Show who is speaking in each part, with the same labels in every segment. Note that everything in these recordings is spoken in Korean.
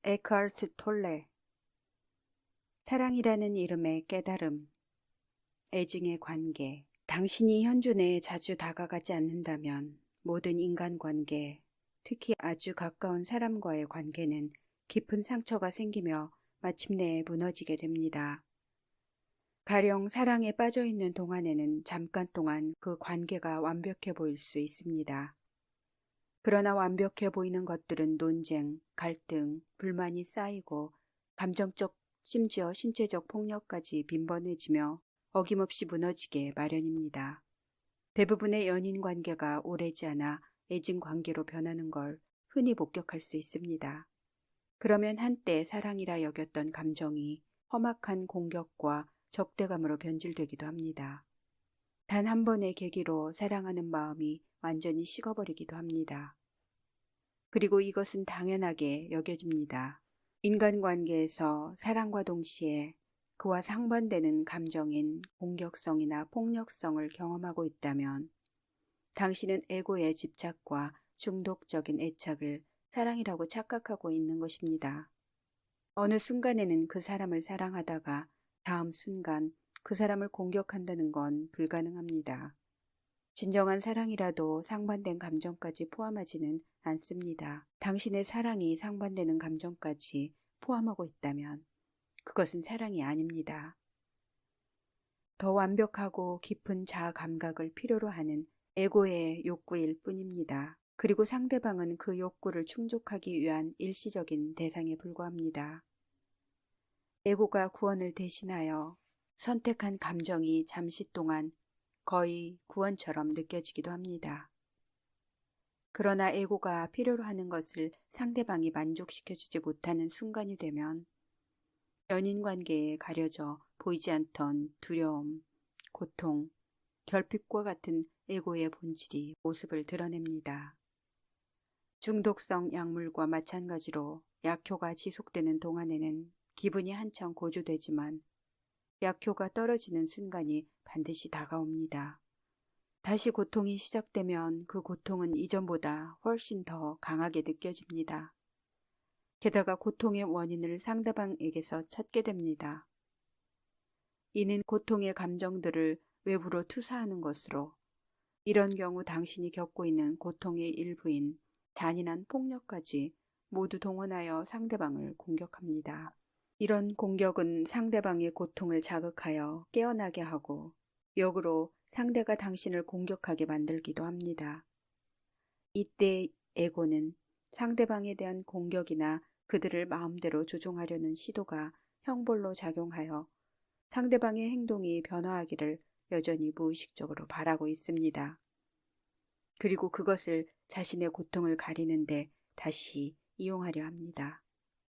Speaker 1: 에크하르트 톨레. 사랑이라는 이름의 깨달음. 애증의 관계. 당신이 현존에 자주 다가가지 않는다면 모든 인간관계, 특히 아주 가까운 사람과의 관계는 깊은 상처가 생기며 마침내 무너지게 됩니다. 가령 사랑에 빠져있는 동안에는 잠깐 동안 그 관계가 완벽해 보일 수 있습니다. 그러나 완벽해 보이는 것들은 논쟁, 갈등, 불만이 쌓이고 감정적 심지어 신체적 폭력까지 빈번해지며 어김없이 무너지게 마련입니다. 대부분의 연인 관계가 오래지 않아 애증 관계로 변하는 걸 흔히 목격할 수 있습니다. 그러면 한때 사랑이라 여겼던 감정이 험악한 공격과 적대감으로 변질되기도 합니다. 단 한 번의 계기로 사랑하는 마음이 완전히 식어버리기도 합니다. 그리고 이것은 당연하게 여겨집니다. 인간관계에서 사랑과 동시에 그와 상반되는 감정인 공격성이나 폭력성을 경험하고 있다면 당신은 에고의 집착과 중독적인 애착을 사랑이라고 착각하고 있는 것입니다. 어느 순간에는 그 사람을 사랑하다가 다음 순간 그 사람을 공격한다는 건 불가능합니다. 진정한 사랑이라도 상반된 감정까지 포함하지는 않습니다. 당신의 사랑이 상반되는 감정까지 포함하고 있다면 그것은 사랑이 아닙니다. 더 완벽하고 깊은 자아 감각을 필요로 하는 에고의 욕구일 뿐입니다. 그리고 상대방은 그 욕구를 충족하기 위한 일시적인 대상에 불과합니다. 에고가 구원을 대신하여 선택한 감정이 잠시 동안 거의 구원처럼 느껴지기도 합니다. 그러나 에고가 필요로 하는 것을 상대방이 만족시켜주지 못하는 순간이 되면 연인관계에 가려져 보이지 않던 두려움, 고통, 결핍과 같은 에고의 본질이 모습을 드러냅니다. 중독성 약물과 마찬가지로 약효가 지속되는 동안에는 기분이 한창 고조되지만 약효가 떨어지는 순간이 반드시 다가옵니다. 다시 고통이 시작되면 그 고통은 이전보다 훨씬 더 강하게 느껴집니다. 게다가 고통의 원인을 상대방에게서 찾게 됩니다. 이는 고통의 감정들을 외부로 투사하는 것으로 이런 경우 당신이 겪고 있는 고통의 일부인 잔인한 폭력까지 모두 동원하여 상대방을 공격합니다. 이런 공격은 상대방의 고통을 자극하여 깨어나게 하고 역으로 상대가 당신을 공격하게 만들기도 합니다. 이때 에고는 상대방에 대한 공격이나 그들을 마음대로 조종하려는 시도가 형벌로 작용하여 상대방의 행동이 변화하기를 여전히 무의식적으로 바라고 있습니다. 그리고 그것을 자신의 고통을 가리는데 다시 이용하려 합니다.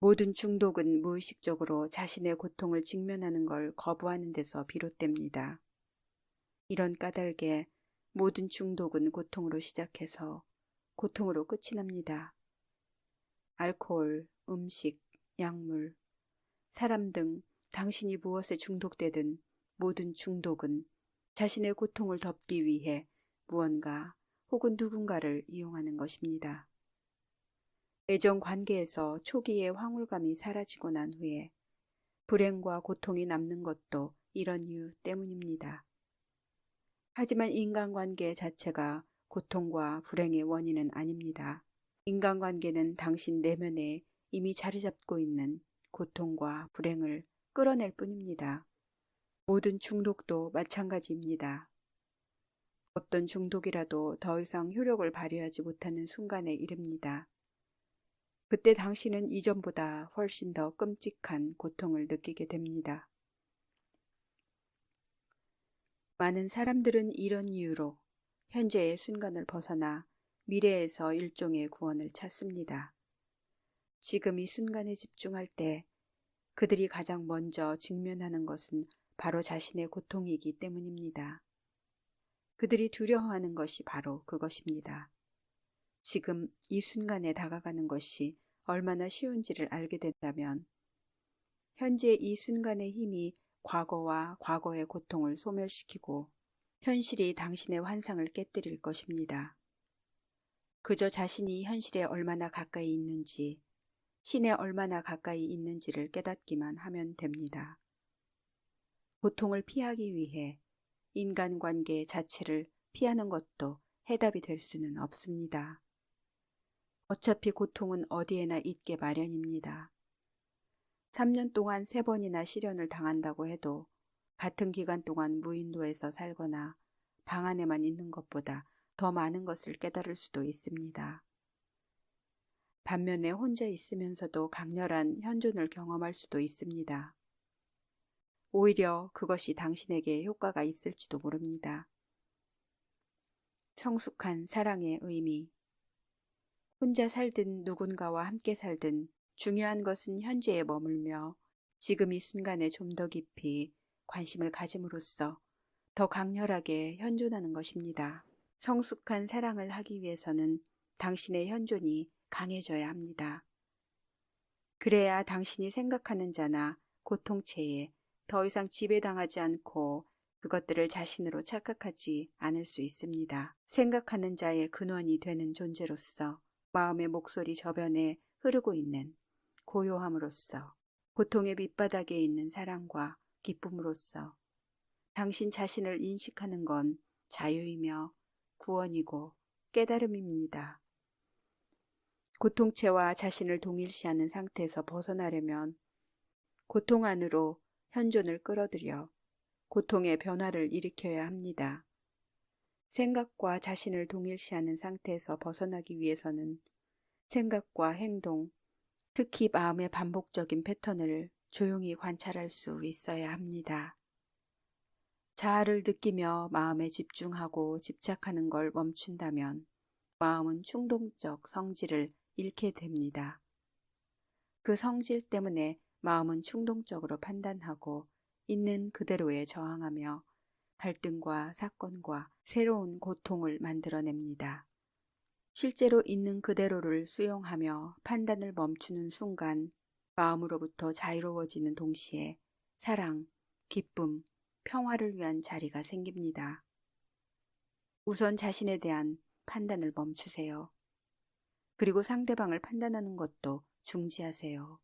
Speaker 1: 모든 중독은 무의식적으로 자신의 고통을 직면하는 걸 거부하는 데서 비롯됩니다. 이런 까닭에 모든 중독은 고통으로 시작해서 고통으로 끝이 납니다. 알코올, 음식, 약물, 사람 등 당신이 무엇에 중독되든 모든 중독은 자신의 고통을 덮기 위해 무언가 혹은 누군가를 이용하는 것입니다. 애정 관계에서 초기의 황홀감이 사라지고 난 후에 불행과 고통이 남는 것도 이런 이유 때문입니다. 하지만 인간관계 자체가 고통과 불행의 원인은 아닙니다. 인간관계는 당신 내면에 이미 자리 잡고 있는 고통과 불행을 끌어낼 뿐입니다. 모든 중독도 마찬가지입니다. 어떤 중독이라도 더 이상 효력을 발휘하지 못하는 순간에 이릅니다. 그때 당신은 이전보다 훨씬 더 끔찍한 고통을 느끼게 됩니다. 많은 사람들은 이런 이유로 현재의 순간을 벗어나 미래에서 일종의 구원을 찾습니다. 지금 이 순간에 집중할 때 그들이 가장 먼저 직면하는 것은 바로 자신의 고통이기 때문입니다. 그들이 두려워하는 것이 바로 그것입니다. 지금 이 순간에 다가가는 것이 얼마나 쉬운지를 알게 된다면 현재 이 순간의 힘이 과거와 과거의 고통을 소멸시키고 현실이 당신의 환상을 깨뜨릴 것입니다. 그저 자신이 현실에 얼마나 가까이 있는지, 신에 얼마나 가까이 있는지를 깨닫기만 하면 됩니다. 고통을 피하기 위해 인간관계 자체를 피하는 것도 해답이 될 수는 없습니다. 어차피 고통은 어디에나 있게 마련입니다. 3년 동안 3번이나 실연을 당한다고 해도 같은 기간 동안 무인도에서 살거나 방 안에만 있는 것보다 더 많은 것을 깨달을 수도 있습니다. 반면에 혼자 있으면서도 강렬한 현존을 경험할 수도 있습니다. 오히려 그것이 당신에게 효과가 있을지도 모릅니다. 성숙한 사랑의 의미. 혼자 살든 누군가와 함께 살든 중요한 것은 현재에 머물며 지금 이 순간에 좀 더 깊이 관심을 가짐으로써 더 강렬하게 현존하는 것입니다. 성숙한 사랑을 하기 위해서는 당신의 현존이 강해져야 합니다. 그래야 당신이 생각하는 자나 고통체에 더 이상 지배당하지 않고 그것들을 자신으로 착각하지 않을 수 있습니다. 생각하는 자의 근원이 되는 존재로서 마음의 목소리 저변에 흐르고 있는 고요함으로써 고통의 밑바닥에 있는 사랑과 기쁨으로써 당신 자신을 인식하는 건 자유이며 구원이고 깨달음입니다. 고통체와 자신을 동일시하는 상태에서 벗어나려면 고통 안으로 현존을 끌어들여 고통의 변화를 일으켜야 합니다. 생각과 자신을 동일시하는 상태에서 벗어나기 위해서는 생각과 행동, 특히 마음의 반복적인 패턴을 조용히 관찰할 수 있어야 합니다. 자아를 느끼며 마음에 집중하고 집착하는 걸 멈춘다면 마음은 충동적 성질을 잃게 됩니다. 그 성질 때문에 마음은 충동적으로 판단하고 있는 그대로에 저항하며 갈등과 사건과 새로운 고통을 만들어냅니다. 실제로 있는 그대로를 수용하며 판단을 멈추는 순간 마음으로부터 자유로워지는 동시에 사랑, 기쁨, 평화를 위한 자리가 생깁니다. 우선 자신에 대한 판단을 멈추세요. 그리고 상대방을 판단하는 것도 중지하세요.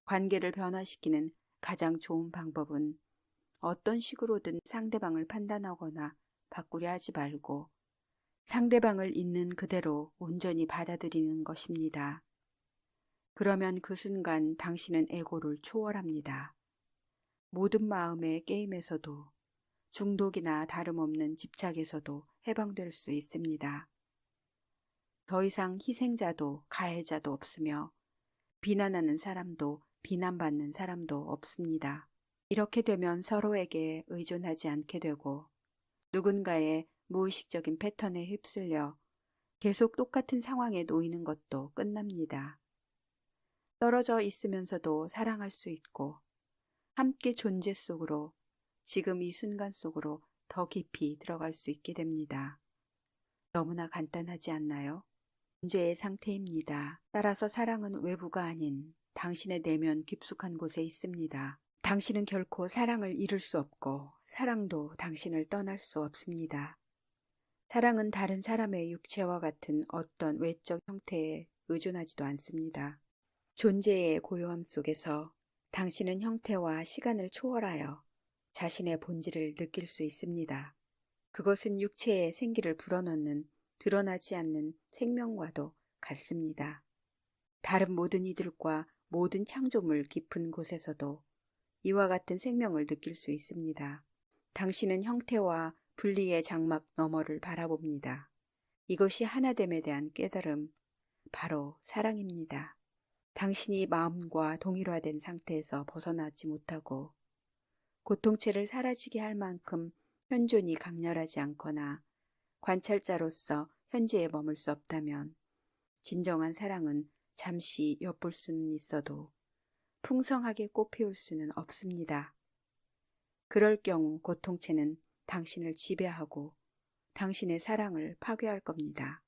Speaker 1: 관계를 변화시키는 가장 좋은 방법은 어떤 식으로든 상대방을 판단하거나 바꾸려 하지 말고 상대방을 있는 그대로 온전히 받아들이는 것입니다. 그러면 그 순간 당신은 에고를 초월합니다. 모든 마음의 게임에서도 중독이나 다름없는 집착에서도 해방될 수 있습니다. 더 이상 희생자도 가해자도 없으며 비난하는 사람도 비난받는 사람도 없습니다. 이렇게 되면 서로에게 의존하지 않게 되고 누군가의 무의식적인 패턴에 휩쓸려 계속 똑같은 상황에 놓이는 것도 끝납니다. 떨어져 있으면서도 사랑할 수 있고 함께 존재 속으로 지금 이 순간 속으로 더 깊이 들어갈 수 있게 됩니다. 너무나 간단하지 않나요? 존재의 상태입니다. 따라서 사랑은 외부가 아닌 당신의 내면 깊숙한 곳에 있습니다. 당신은 결코 사랑을 잃을 수 없고 사랑도 당신을 떠날 수 없습니다. 사랑은 다른 사람의 육체와 같은 어떤 외적 형태에 의존하지도 않습니다. 존재의 고요함 속에서 당신은 형태와 시간을 초월하여 자신의 본질을 느낄 수 있습니다. 그것은 육체의 생기를 불어넣는 드러나지 않는 생명과도 같습니다. 다른 모든 이들과 모든 창조물 깊은 곳에서도 이와 같은 생명을 느낄 수 있습니다. 당신은 형태와 분리의 장막 너머를 바라봅니다. 이것이 하나됨에 대한 깨달음, 바로 사랑입니다. 당신이 마음과 동일화된 상태에서 벗어나지 못하고 고통체를 사라지게 할 만큼 현존이 강렬하지 않거나 관찰자로서 현재에 머물 수 없다면 진정한 사랑은 잠시 엿볼 수는 있어도 풍성하게 꽃피울 수는 없습니다. 그럴 경우 고통체는 당신을 지배하고 당신의 사랑을 파괴할 겁니다.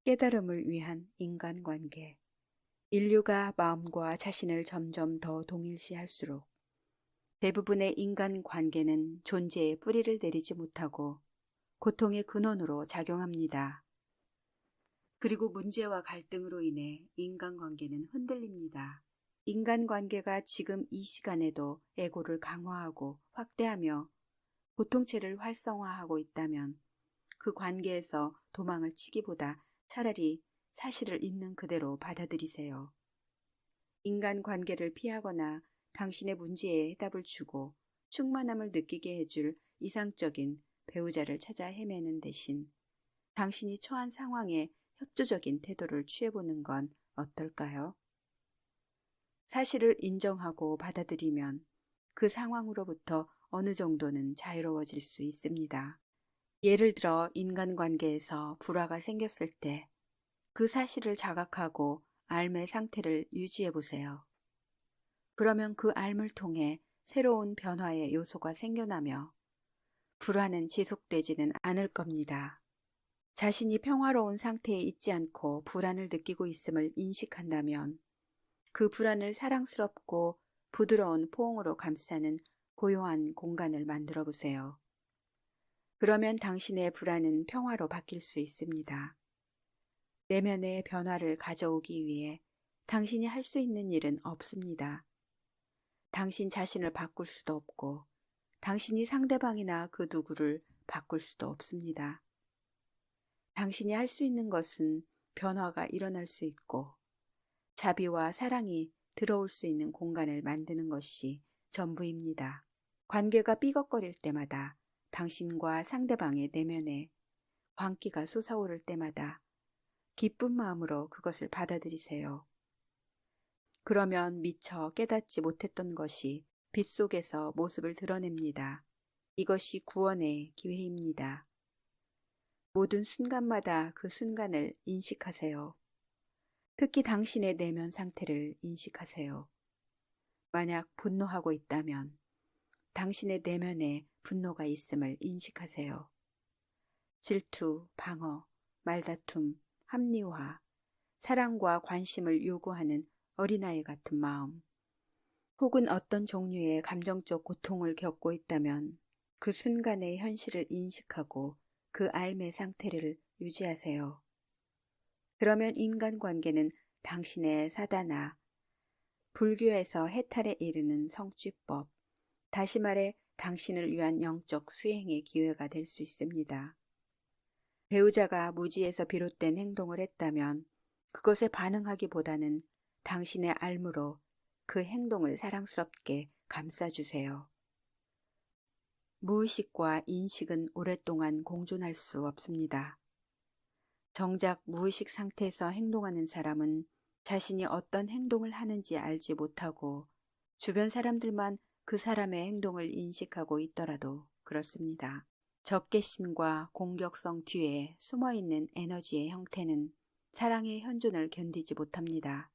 Speaker 1: 깨달음을 위한 인간관계. 인류가 마음과 자신을 점점 더 동일시할수록 대부분의 인간관계는 존재에 뿌리를 내리지 못하고 고통의 근원으로 작용합니다. 그리고 문제와 갈등으로 인해 인간관계는 흔들립니다. 인간관계가 지금 이 시간에도 에고를 강화하고 확대하며 고통체를 활성화하고 있다면 그 관계에서 도망을 치기보다 차라리 사실을 있는 그대로 받아들이세요. 인간관계를 피하거나 당신의 문제에 해답을 주고 충만함을 느끼게 해줄 이상적인 배우자를 찾아 헤매는 대신 당신이 처한 상황에 협조적인 태도를 취해보는 건 어떨까요? 사실을 인정하고 받아들이면 그 상황으로부터 어느 정도는 자유로워질 수 있습니다. 예를 들어 인간관계에서 불화가 생겼을 때 그 사실을 자각하고 앓의 상태를 유지해 보세요. 그러면 그 앓을 통해 새로운 변화의 요소가 생겨나며 불화는 지속되지는 않을 겁니다. 자신이 평화로운 상태에 있지 않고 불안을 느끼고 있음을 인식한다면 그 불안을 사랑스럽고 부드러운 포옹으로 감싸는 고요한 공간을 만들어 보세요. 그러면 당신의 불안은 평화로 바뀔 수 있습니다. 내면의 변화를 가져오기 위해 당신이 할 수 있는 일은 없습니다. 당신 자신을 바꿀 수도 없고 당신이 상대방이나 그 누구를 바꿀 수도 없습니다. 당신이 할 수 있는 것은 변화가 일어날 수 있고 자비와 사랑이 들어올 수 있는 공간을 만드는 것이 전부입니다. 관계가 삐걱거릴 때마다 당신과 상대방의 내면에 광기가 솟아오를 때마다 기쁜 마음으로 그것을 받아들이세요. 그러면 미처 깨닫지 못했던 것이 빛 속에서 모습을 드러냅니다. 이것이 구원의 기회입니다. 모든 순간마다 그 순간을 인식하세요. 특히 당신의 내면 상태를 인식하세요. 만약 분노하고 있다면 당신의 내면에 분노가 있음을 인식하세요. 질투, 방어, 말다툼, 합리화, 사랑과 관심을 요구하는 어린아이 같은 마음, 혹은 어떤 종류의 감정적 고통을 겪고 있다면 그 순간의 현실을 인식하고 그 삶의 상태를 유지하세요. 그러면 인간관계는 당신의 사다나 불교에서 해탈에 이르는 성취법, 다시 말해 당신을 위한 영적 수행의 기회가 될 수 있습니다. 배우자가 무지에서 비롯된 행동을 했다면 그것에 반응하기보다는 당신의 삶으로 그 행동을 사랑스럽게 감싸주세요. 무의식과 인식은 오랫동안 공존할 수 없습니다. 정작 무의식 상태에서 행동하는 사람은 자신이 어떤 행동을 하는지 알지 못하고 주변 사람들만 그 사람의 행동을 인식하고 있더라도 그렇습니다. 적개심과 공격성 뒤에 숨어있는 에너지의 형태는 사랑의 현존을 견디지 못합니다.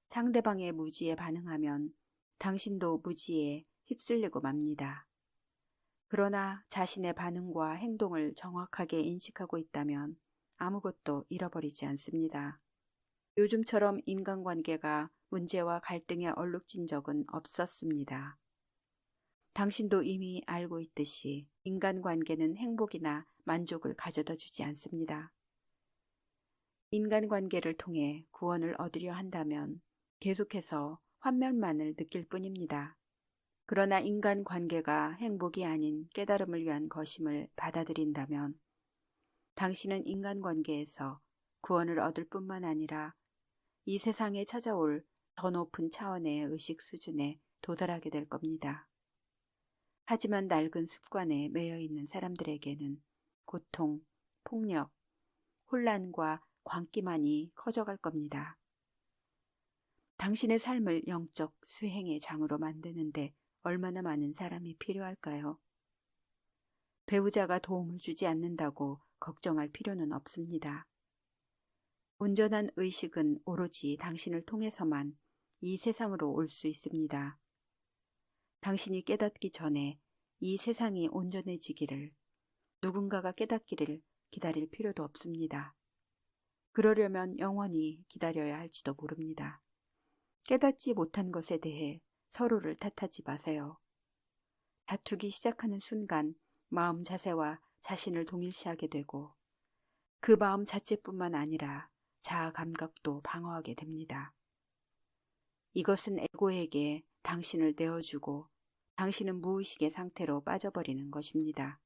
Speaker 1: 상대방의 무지에 반응하면 당신도 무지에 휩쓸리고 맙니다. 그러나 자신의 반응과 행동을 정확하게 인식하고 있다면 아무것도 잃어버리지 않습니다. 요즘처럼 인간관계가 문제와 갈등에 얼룩진 적은 없었습니다. 당신도 이미 알고 있듯이 인간관계는 행복이나 만족을 가져다 주지 않습니다. 인간관계를 통해 구원을 얻으려 한다면 계속해서 환멸만을 느낄 뿐입니다. 그러나 인간관계가 행복이 아닌 깨달음을 위한 것임을 받아들인다면 당신은 인간관계에서 구원을 얻을 뿐만 아니라 이 세상에 찾아올 더 높은 차원의 의식 수준에 도달하게 될 겁니다. 하지만 낡은 습관에 매여 있는 사람들에게는 고통, 폭력, 혼란과 광기만이 커져갈 겁니다. 당신의 삶을 영적 수행의 장으로 만드는데 얼마나 많은 사람이 필요할까요? 배우자가 도움을 주지 않는다고 걱정할 필요는 없습니다. 온전한 의식은 오로지 당신을 통해서만 이 세상으로 올 수 있습니다. 당신이 깨닫기 전에 이 세상이 온전해지기를, 누군가가 깨닫기를 기다릴 필요도 없습니다. 그러려면 영원히 기다려야 할지도 모릅니다. 깨닫지 못한 것에 대해 서로를 탓하지 마세요. 다투기 시작하는 순간 마음 자세와 자신을 동일시하게 되고 그 마음 자체뿐만 아니라 자아 감각도 방어하게 됩니다. 이것은 에고에게 당신을 내어주고 당신은 무의식의 상태로 빠져버리는 것입니다.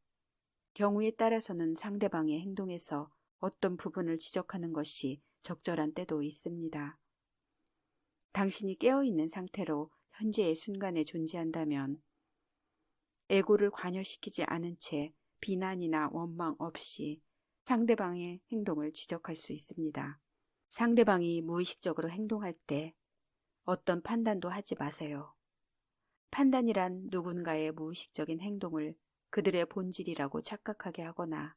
Speaker 1: 경우에 따라서는 상대방의 행동에서 어떤 부분을 지적하는 것이 적절한 때도 있습니다. 당신이 깨어있는 상태로 현재의 순간에 존재한다면 에고를 관여시키지 않은 채 비난이나 원망 없이 상대방의 행동을 지적할 수 있습니다. 상대방이 무의식적으로 행동할 때 어떤 판단도 하지 마세요. 판단이란 누군가의 무의식적인 행동을 그들의 본질이라고 착각하게 하거나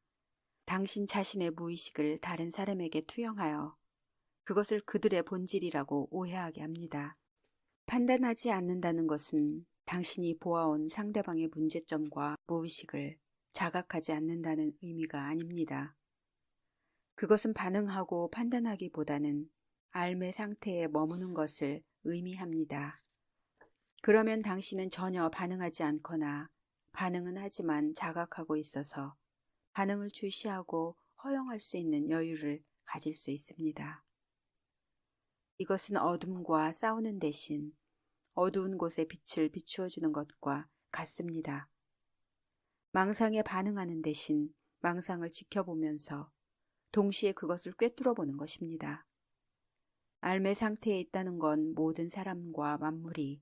Speaker 1: 당신 자신의 무의식을 다른 사람에게 투영하여 그것을 그들의 본질이라고 오해하게 합니다. 판단하지 않는다는 것은 당신이 보아온 상대방의 문제점과 무의식을 자각하지 않는다는 의미가 아닙니다. 그것은 반응하고 판단하기보다는 알매 상태에 머무는 것을 의미합니다. 그러면 당신은 전혀 반응하지 않거나 반응은 하지만 자각하고 있어서 반응을 주시하고 허용할 수 있는 여유를 가질 수 있습니다. 이것은 어둠과 싸우는 대신 어두운 곳에 빛을 비추어주는 것과 같습니다. 망상에 반응하는 대신 망상을 지켜보면서 동시에 그것을 꿰뚫어 보는 것입니다. 알매 상태에 있다는 건 모든 사람과 만물이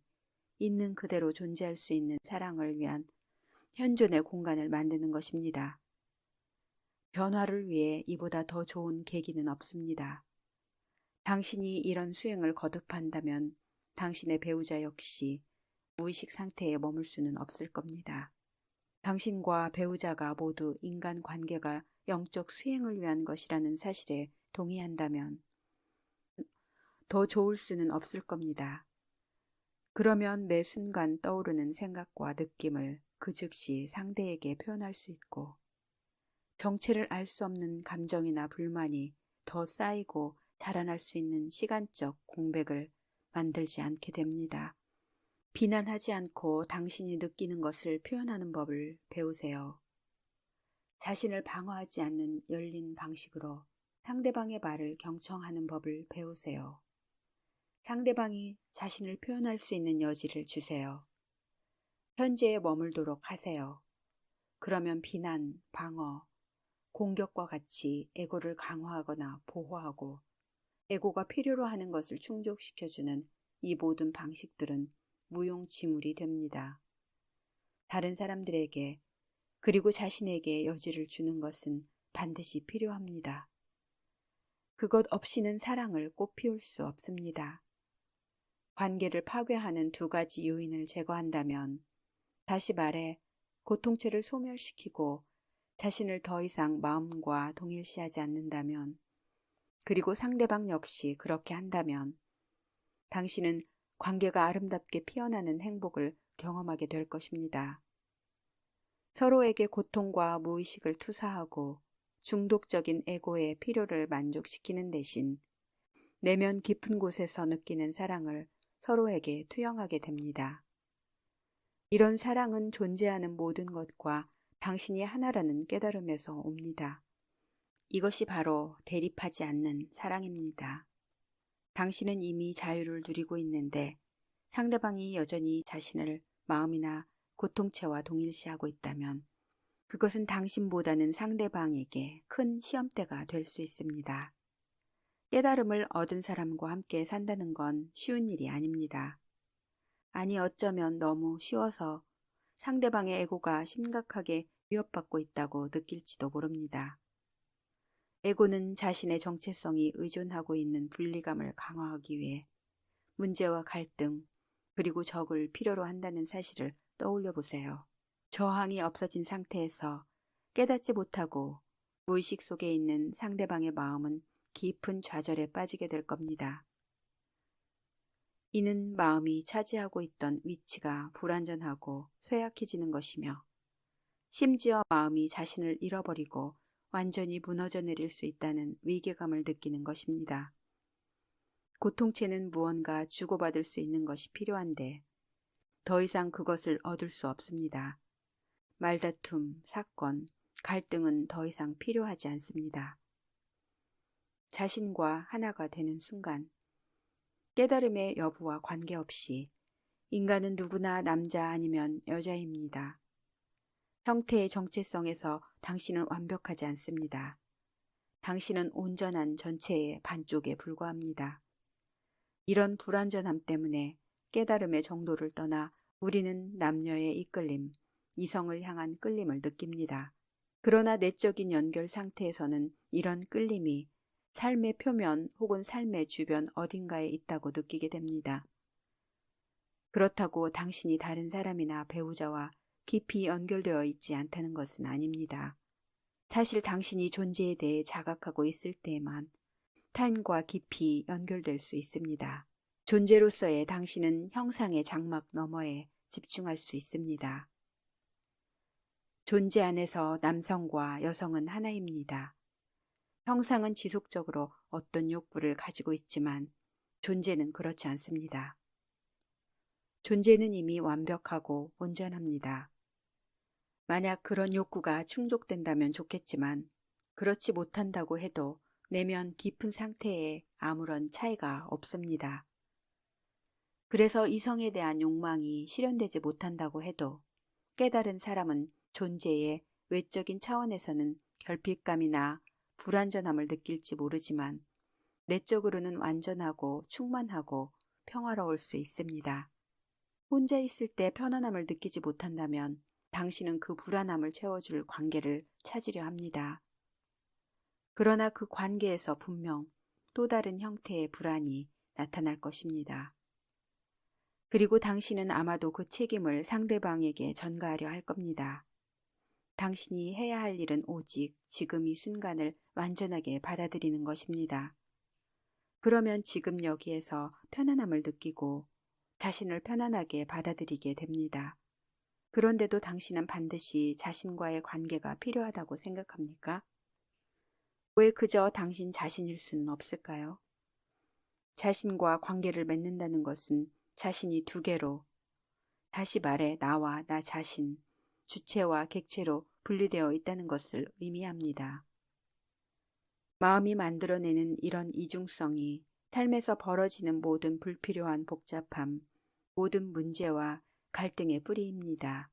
Speaker 1: 있는 그대로 존재할 수 있는 사랑을 위한 현존의 공간을 만드는 것입니다. 변화를 위해 이보다 더 좋은 계기는 없습니다. 당신이 이런 수행을 거듭한다면 당신의 배우자 역시 무의식 상태에 머물 수는 없을 겁니다. 당신과 배우자가 모두 인간 관계가 영적 수행을 위한 것이라는 사실에 동의한다면 더 좋을 수는 없을 겁니다. 그러면 매 순간 떠오르는 생각과 느낌을 그 즉시 상대에게 표현할 수 있고 정체를 알 수 없는 감정이나 불만이 더 쌓이고 자라날 수 있는 시간적 공백을 만들지 않게 됩니다. 비난하지 않고 당신이 느끼는 것을 표현하는 법을 배우세요. 자신을 방어하지 않는 열린 방식으로 상대방의 말을 경청하는 법을 배우세요. 상대방이 자신을 표현할 수 있는 여지를 주세요. 현재에 머물도록 하세요. 그러면 비난, 방어, 공격과 같이 에고를 강화하거나 보호하고 에고가 필요로 하는 것을 충족시켜주는 이 모든 방식들은 무용지물이 됩니다. 다른 사람들에게 그리고 자신에게 여지를 주는 것은 반드시 필요합니다. 그것 없이는 사랑을 꽃피울 수 없습니다. 관계를 파괴하는 두 가지 요인을 제거한다면, 다시 말해 고통체를 소멸시키고 자신을 더 이상 마음과 동일시하지 않는다면, 그리고 상대방 역시 그렇게 한다면 당신은 관계가 아름답게 피어나는 행복을 경험하게 될 것입니다. 서로에게 고통과 무의식을 투사하고 중독적인 에고의 필요를 만족시키는 대신 내면 깊은 곳에서 느끼는 사랑을 서로에게 투영하게 됩니다. 이런 사랑은 존재하는 모든 것과 당신이 하나라는 깨달음에서 옵니다. 이것이 바로 대립하지 않는 사랑입니다. 당신은 이미 자유를 누리고 있는데 상대방이 여전히 자신을 마음이나 고통체와 동일시하고 있다면 그것은 당신보다는 상대방에게 큰 시험대가 될 수 있습니다. 깨달음을 얻은 사람과 함께 산다는 건 쉬운 일이 아닙니다. 아니 어쩌면 너무 쉬워서 상대방의 에고가 심각하게 위협받고 있다고 느낄지도 모릅니다. 에고는 자신의 정체성이 의존하고 있는 분리감을 강화하기 위해 문제와 갈등, 그리고 적을 필요로 한다는 사실을 떠올려 보세요. 저항이 없어진 상태에서 깨닫지 못하고 무의식 속에 있는 상대방의 마음은 깊은 좌절에 빠지게 될 겁니다. 이는 마음이 차지하고 있던 위치가 불완전하고 쇠약해지는 것이며 심지어 마음이 자신을 잃어버리고 완전히 무너져 내릴 수 있다는 위기감을 느끼는 것입니다. 고통체는 무언가 주고받을 수 있는 것이 필요한데 더 이상 그것을 얻을 수 없습니다. 말다툼, 사건, 갈등은 더 이상 필요하지 않습니다. 자신과 하나가 되는 순간, 깨달음의 여부와 관계없이 인간은 누구나 남자 아니면 여자입니다. 형태의 정체성에서 당신은 완벽하지 않습니다. 당신은 온전한 전체의 반쪽에 불과합니다. 이런 불완전함 때문에 깨달음의 정도를 떠나 우리는 남녀의 이끌림, 이성을 향한 끌림을 느낍니다. 그러나 내적인 연결 상태에서는 이런 끌림이 삶의 표면 혹은 삶의 주변 어딘가에 있다고 느끼게 됩니다. 그렇다고 당신이 다른 사람이나 배우자와 깊이 연결되어 있지 않다는 것은 아닙니다. 사실 당신이 존재에 대해 자각하고 있을 때에만 타인과 깊이 연결될 수 있습니다. 존재로서의 당신은 형상의 장막 너머에 집중할 수 있습니다. 존재 안에서 남성과 여성은 하나입니다. 형상은 지속적으로 어떤 욕구를 가지고 있지만 존재는 그렇지 않습니다. 존재는 이미 완벽하고 온전합니다. 만약 그런 욕구가 충족된다면 좋겠지만 그렇지 못한다고 해도 내면 깊은 상태에 아무런 차이가 없습니다. 그래서 이성에 대한 욕망이 실현되지 못한다고 해도 깨달은 사람은 존재의 외적인 차원에서는 결핍감이나 불완전함을 느낄지 모르지만 내적으로는 완전하고 충만하고 평화로울 수 있습니다. 혼자 있을 때 편안함을 느끼지 못한다면 당신은 그 불안함을 채워줄 관계를 찾으려 합니다. 그러나 그 관계에서 분명 또 다른 형태의 불안이 나타날 것입니다. 그리고 당신은 아마도 그 책임을 상대방에게 전가하려 할 겁니다. 당신이 해야 할 일은 오직 지금 이 순간을 완전하게 받아들이는 것입니다. 그러면 지금 여기에서 편안함을 느끼고 자신을 편안하게 받아들이게 됩니다. 그런데도 당신은 반드시 자신과의 관계가 필요하다고 생각합니까? 왜 그저 당신 자신일 수는 없을까요? 자신과 관계를 맺는다는 것은 자신이 두 개로, 다시 말해 나와 나 자신, 주체와 객체로 분리되어 있다는 것을 의미합니다. 마음이 만들어내는 이런 이중성이 삶에서 벌어지는 모든 불필요한 복잡함, 모든 문제와 갈등의 뿌리입니다.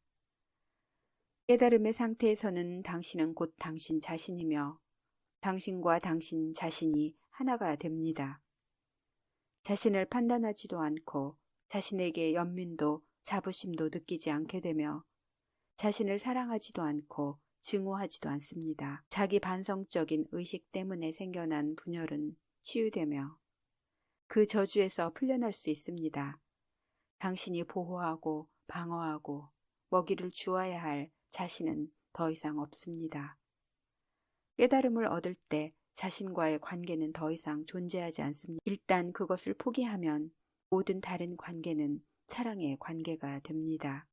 Speaker 1: 깨달음의 상태에서는 당신은 곧 당신 자신이며 당신과 당신 자신이 하나가 됩니다. 자신을 판단하지도 않고 자신에게 연민도 자부심도 느끼지 않게 되며 자신을 사랑하지도 않고 증오하지도 않습니다. 자기 반성적인 의식 때문에 생겨난 분열은 치유되며 그 저주에서 풀려날 수 있습니다. 당신이 보호하고 방어하고 먹이를 주어야 할 자신은 더 이상 없습니다. 깨달음을 얻을 때 자신과의 관계는 더 이상 존재하지 않습니다. 일단 그것을 포기하면 모든 다른 관계는 사랑의 관계가 됩니다.